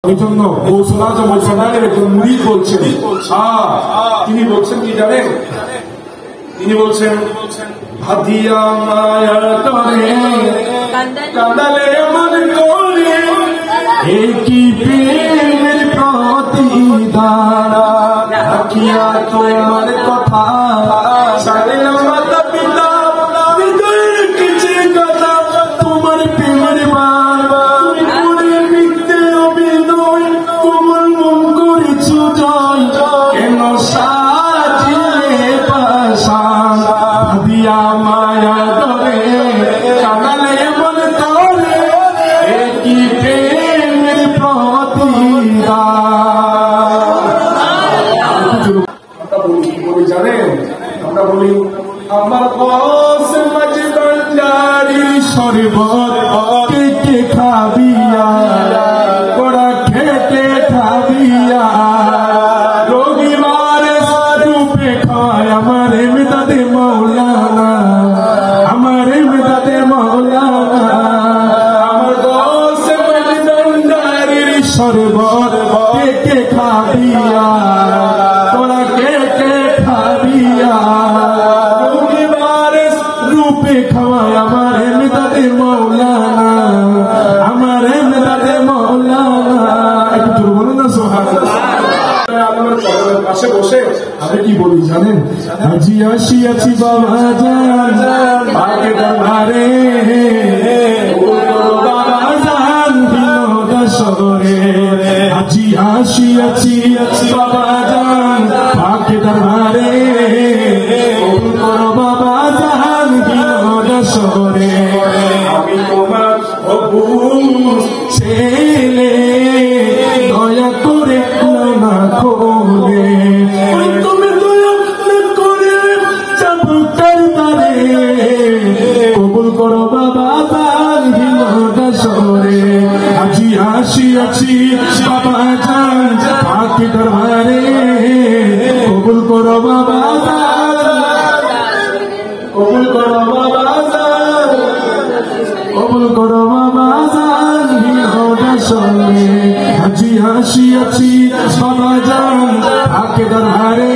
এই জন্য গৌসুল আজম ওইখানের একজন মুরিদ বলছেন, তিনি বলছেন কি জানেন? তিনি বলছেন হাদিয়া মায়া তরে কাঁদালে মন করে এই কি প্রেমের প্রতিদান রাখিয়া তোমার কথা সারে মাতা পিতা হৃদয়ের কিছু কথা তোমার প্রেমের বাবা করে মিথ্যে অভিনয় তোমার মন করেছ জয় কেন সাজিলে পাশান হাদিয়া মায়া ধরে কাঁদালে মন করে একই প্রেমের প্রতিদান। জানেন আমরা বলি আমার বস মাঝে ভান্ডারি শরবত কে খাবিয়া কড়া খেতে খাবিয়া রবিবার রূপে খায় আমার এমদাদে মৌলানা আমার এমদাদে মৌলানা আমার বস মাঝে ভান্ডারির শরবত কে খাবিয়া কড়া খেতে খাবিয়া রূপে খাওয়ায় আমার এমদাদে মৌলানা আমার এমদাদে মৌলানা। একটু জোরে বলুন না সুবহানাল্লাহ। পাশে বসে আমি কি বলি জানেন? আজি আসিয়াছি বাবা জান আগে দরবারে বাবা জান বিনোদ সগরে আজি আসিয়াছি বাবা জান আগে দরবারে বাবা জান বিনোদ সগরে আমি তোমার প্রভু ছেলে দয়া করে না খোলে তুমি দয়া করে চাবুকের তারে কবুল করো বাবা জান বিনোদ সগরে আজি আসিয়াছি বাবা জান আকি দরবারে কবুল করো বাবা জান কবুল করো বাবা জান কবুল করো বাবা জান বিনোদ সগরে আজি আসিয়াছি বাবা জান আকি দরবারে